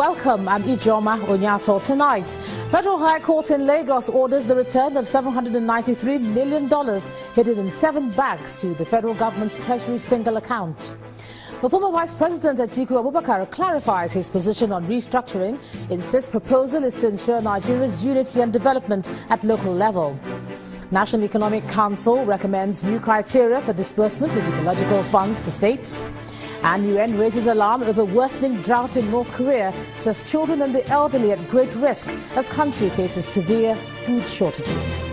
Welcome, I'm Ijoma Onyato. Tonight, Federal High Court in Lagos orders the return of $793 million hidden in 7 banks to the federal government's Treasury single account. The former Vice President Atiku Abubakar clarifies his position on restructuring, insists proposal is to ensure Nigeria's unity and development at local level. National Economic Council recommends new criteria for disbursement of ecological funds to states. And UN raises alarm over worsening drought in North Korea, says children and the elderly at great risk as country faces severe food shortages.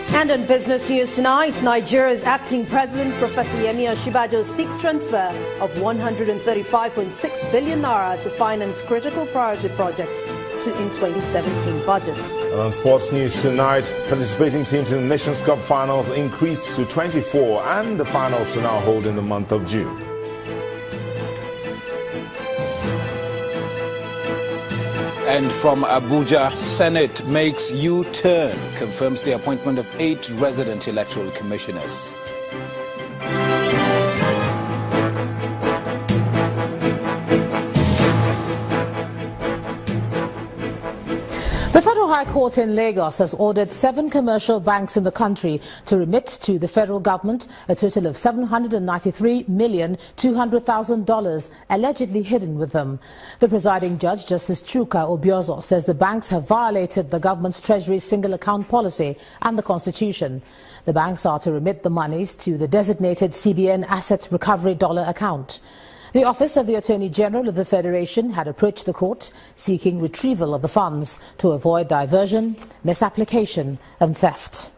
And on business news tonight, Nigeria's acting president, Professor Yemi Osinbajo, seeks transfer of 135.6 billion naira to finance critical priority projects in 2017 budget. And on sports news tonight, participating teams in the Nations Cup finals increased to 24, and the finals to now hold in the month of June. And from Abuja, Senate makes U-turn, confirms the appointment of 8 resident electoral commissioners. The Federal High Court in Lagos has ordered 7 commercial banks in the country to remit to the federal government a total of $793,200,000 allegedly hidden with them. The presiding judge, Justice Chuka Obiozo, says the banks have violated the government's Treasury single account policy and the Constitution. The banks are to remit the monies to the designated CBN Asset Recovery Dollar account. The Office of the Attorney General of the Federation had approached the court seeking retrieval of the funds to avoid diversion, misapplication and theft.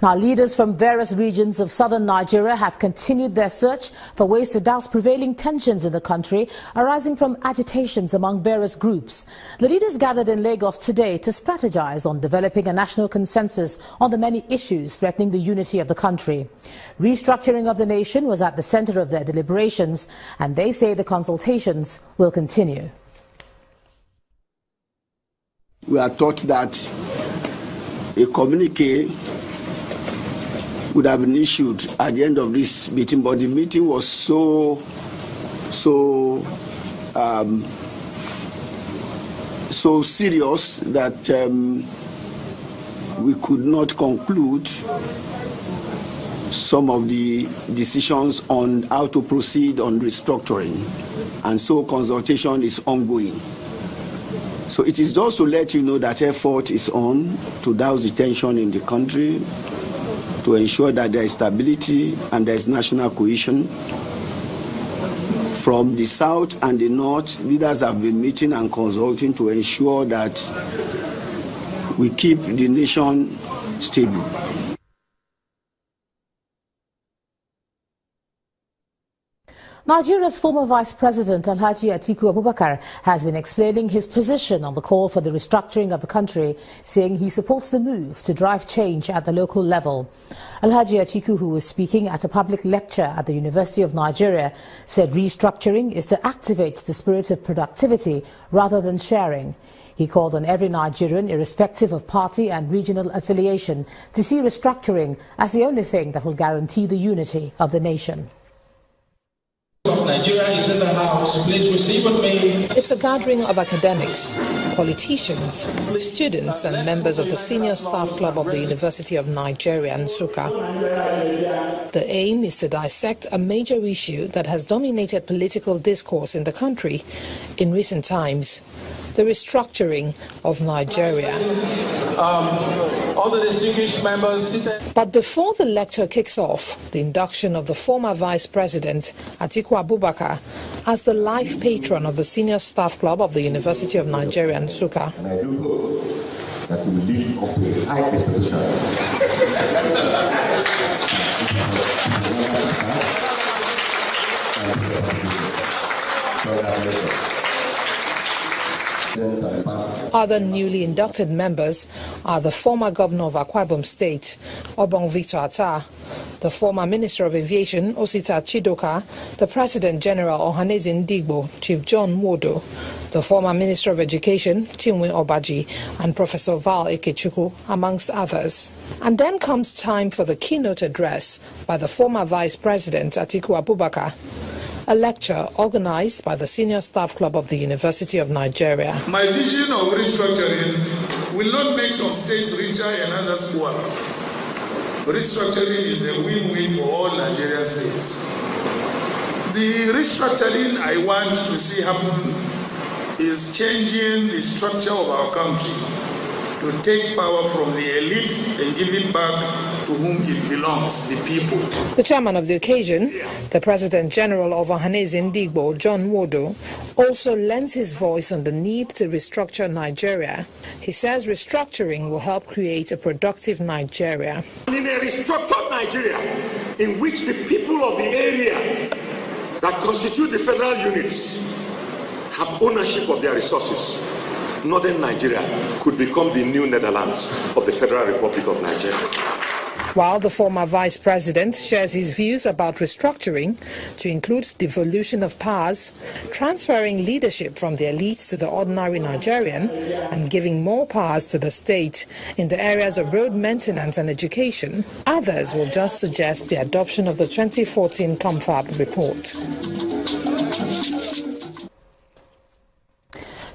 Now, leaders from various regions of southern Nigeria have continued their search for ways to douse prevailing tensions in the country arising from agitations among various groups. The leaders gathered in Lagos today to strategize on developing a national consensus on the many issues threatening the unity of the country. Restructuring of the nation was at the center of their deliberations, and they say the consultations will continue. We are taught that a communique would have been issued at the end of this meeting, but the meeting was so serious that we could not conclude some of the decisions on how to proceed on restructuring, and so consultation is ongoing. So it is just to let you know that effort is on to douse the tension in the country, to ensure that there is stability and there is national cohesion. From the south and the north, leaders have been meeting and consulting to ensure that we keep the nation stable. Nigeria's former Vice President Alhaji Atiku Abubakar has been explaining his position on the call for the restructuring of the country, saying he supports the move to drive change at the local level. Alhaji Atiku, who was speaking at a public lecture at the University of Nigeria, said restructuring is to activate the spirit of productivity rather than sharing. He called on every Nigerian, irrespective of party and regional affiliation, to see restructuring as the only thing that will guarantee the unity of the nation. Nigeria is in the house. Please receive with me. It's a gathering of academics, politicians, students and members of the Senior Staff Club of the University of Nigeria, Nsukka. The aim is to dissect a major issue that has dominated political discourse in the country in recent times: the restructuring of Nigeria. All the distinguished members seated. But before the lecture kicks off, the induction of the former Vice President Atiku Abubakar as the life patron of the Senior Staff Club of the University of Nigeria, Nsukka. And I do hope that we will live up to a high expectation. Other newly inducted members are the former governor of Akwa Ibom State, Obong Victor Atta, the former Minister of Aviation, Osita Chidoka, the President General Ohaneze Ndigbo, Chief John Wodo, the former Minister of Education, Chinwe Obaji, and Professor Val Ikechukwu, amongst others. And then comes time for the keynote address by the former Vice President Atiku Abubakar. a lecture organized by the Senior Staff Club of the University of Nigeria. My vision of restructuring will not make some states richer and others poorer. Restructuring is a win-win for all Nigerian states. The restructuring I want to see happen is changing the structure of our country to take power from the elite and give it back to whom it belongs, the people. The chairman of the occasion, the President General of Ohanaeze Ndigbo, John Wodo, also lent his voice on the need to restructure Nigeria. He says restructuring will help create a productive Nigeria. In a restructured Nigeria, in which the people of the area that constitute the federal units have ownership of their resources, Northern Nigeria could become the new Netherlands of the Federal Republic of Nigeria. While the former vice president shares his views about restructuring to include devolution of powers, transferring leadership from the elite to the ordinary Nigerian, and giving more powers to the state in the areas of road maintenance and education, others will just suggest the adoption of the 2014 Confab report.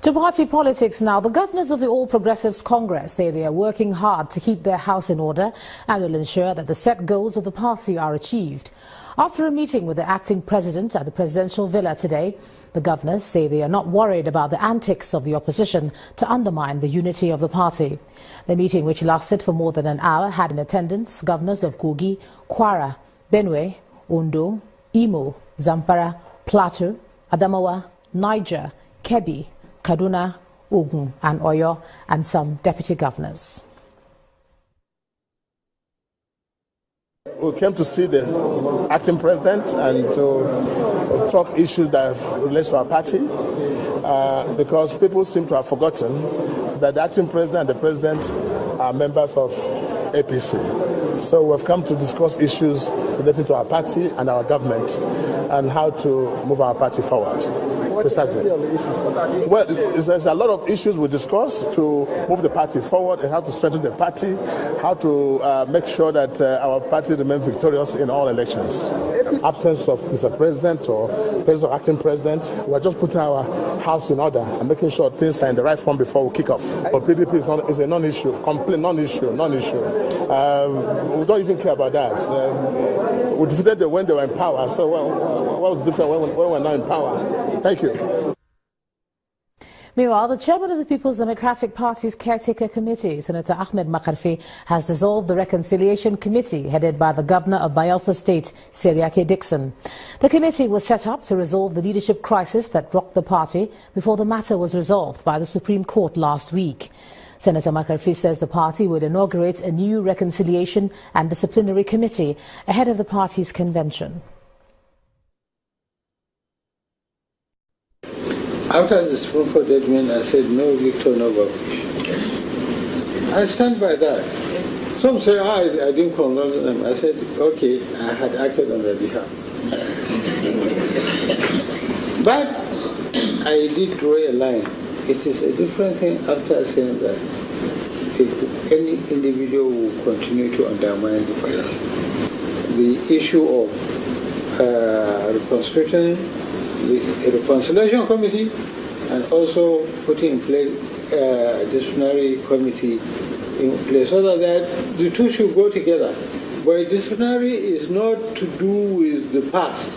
To party politics now, the governors of the All Progressives Congress say they are working hard to keep their house in order and will ensure that the set goals of the party are achieved. After a meeting with the acting president at the presidential villa today, the governors say they are not worried about the antics of the opposition to undermine the unity of the party. The meeting, which lasted for more than an hour, had in attendance governors of Kogi, Kwara, Benue, Ondo, Imo, Zamfara, Plateau, Adamawa, Niger, Kebbi, Kaduna, Ogun and Oyo, and some deputy governors. We came to see the acting president and to talk issues that relate to our party because people seem to have forgotten that the acting president and the president are members of APC. So we've come to discuss issues related to our party and our government and how to move our party forward. Precisely. Well, there's a lot of issues we discuss to move the party forward and how to strengthen the party, how to make sure that our party remains victorious in all elections. Absence of Mr. President or president or acting president, we're just putting our house in order and making sure things are in the right form before we kick off. But PDP is a non-issue, complete non-issue. We don't even care about that. We defeated them when they were in power, so what was different when we're not in power? Thank you. Meanwhile, the chairman of the People's Democratic Party's Caretaker Committee, Senator Ahmed Makarfi, has dissolved the Reconciliation Committee headed by the Governor of Bayelsa State, Seriake Dixon. The committee was set up to resolve the leadership crisis that rocked the party before the matter was resolved by the Supreme Court last week. Senator Makarfi says the party would inaugurate a new Reconciliation and Disciplinary Committee ahead of the party's convention. After the Supreme Court judgment, I said no Victor, no Babush. I stand by that. Some say, I didn't consult them. I said, okay, I had acted on their behalf. But I did draw a line. It is a different thing after saying that any individual will continue to undermine the party. The issue of reconstruction, the Reconciliation Committee, and also putting in place a disciplinary committee in place so that the two should go together. But disciplinary is not to do with the past,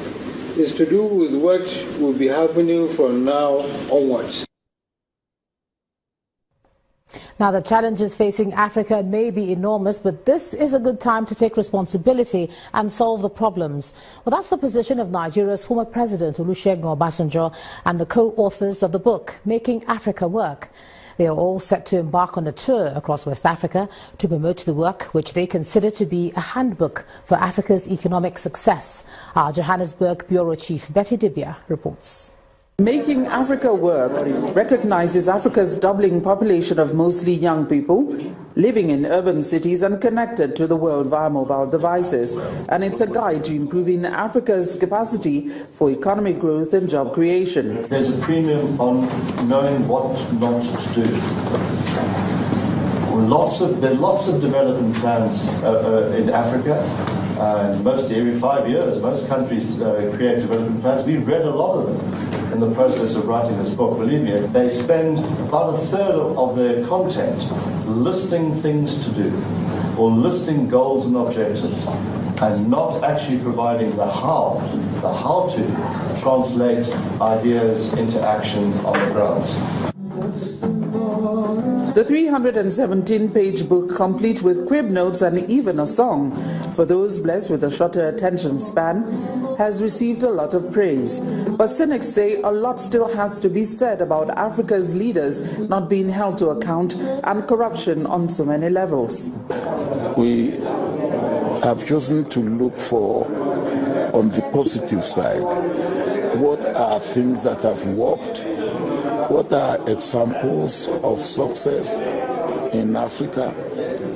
it's to do with what will be happening from now onwards. Now, the challenges facing Africa may be enormous, but this is a good time to take responsibility and solve the problems. Well, that's the position of Nigeria's former president, Olusegun Obasanjo, and the co-authors of the book, Making Africa Work. They are all set to embark on a tour across West Africa to promote the work, which they consider to be a handbook for Africa's economic success. Our Johannesburg Bureau Chief Betty Dibia reports. Making Africa Work recognizes Africa's doubling population of mostly young people living in urban cities and connected to the world via mobile devices. And it's a guide to improving Africa's capacity for economic growth and job creation. There's a premium on knowing what not to do. There are lots of development plans in Africa. Every 5 years, most countries create development plans. We read a lot of them in the process of writing this book. Believe me, they spend about a third of their content listing things to do or listing goals and objectives, and not actually providing the how to translate ideas into action on the grounds. The 317-page book, complete with crib notes and even a song for those blessed with a shorter attention span, has received a lot of praise. But cynics say a lot still has to be said about Africa's leaders not being held to account and corruption on so many levels. We have chosen to look for, on the positive side, what are things that have worked. What are examples of success in Africa?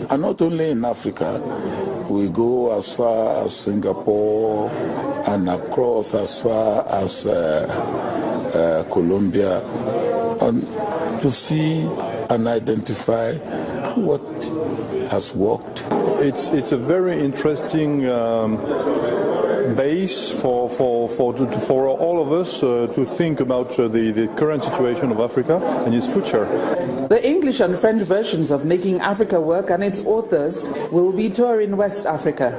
And not only in Africa, we go as far as Singapore and across as far as Colombia, and to see and identify what has worked. It's a very interesting base for all of us to think about the current situation of Africa and its future. The English and French versions of Making Africa Work and its authors will be touring West Africa.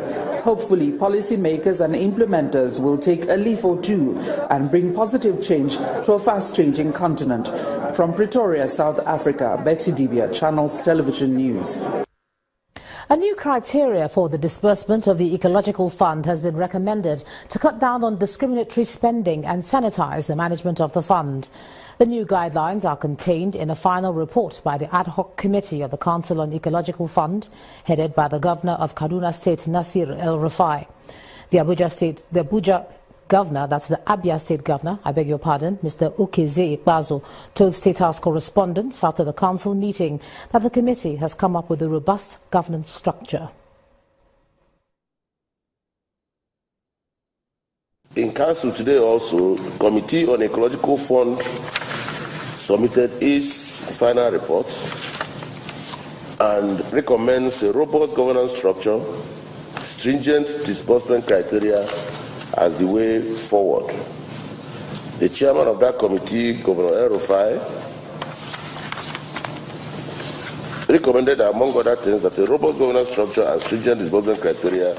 Hopefully, policymakers and implementers will take a leaf or two and bring positive change to a fast-changing continent. From Pretoria, South Africa, Betty Dibia, Channels Television News. A new criteria for the disbursement of the Ecological Fund has been recommended to cut down on discriminatory spending and sanitize the management of the fund. The new guidelines are contained in a final report by the ad hoc committee of the Council on Ecological Fund, headed by the Governor of Kaduna State, Nasir El-Rufai. The Abuja Governor, that's the Abia State Governor, I beg your pardon, Mr. Ukeze Ikbazo, told State House correspondents after the council meeting that the committee has come up with a robust governance structure. In council today also, the Committee on Ecological Fund submitted its final report and recommends a robust governance structure, stringent disbursement criteria as the way forward. The chairman of that committee, Governor El-Rufai, recommended, among other things, that a robust governance structure and stringent disbursement criteria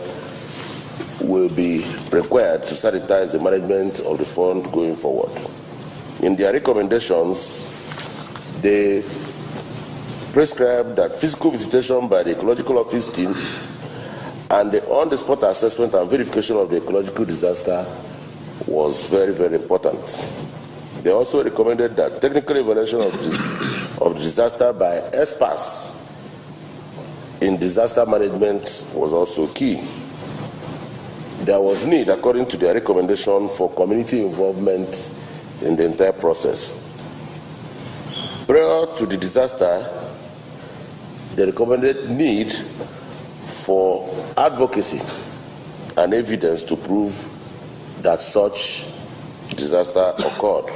will be required to sanitize the management of the fund going forward. In their recommendations, they prescribed that physical visitation by the ecological office team and the on-the-spot assessment and verification of the ecological disaster was very, very important. They also recommended that technical evaluation of the disaster by experts in disaster management was also key. There was need, according to their recommendation, for community involvement in the entire process. Prior to the disaster, they recommended need for advocacy and evidence to prove that such disaster occurred.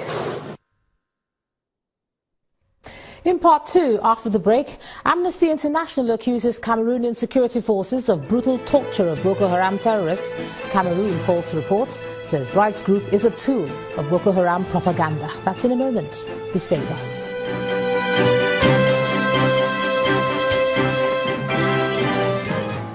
In part two, after the break, Amnesty International accuses Cameroonian security forces of brutal torture of Boko Haram terrorists. Cameroon False Report says rights group is a tool of Boko Haram propaganda. That's in a moment. Please stay with us.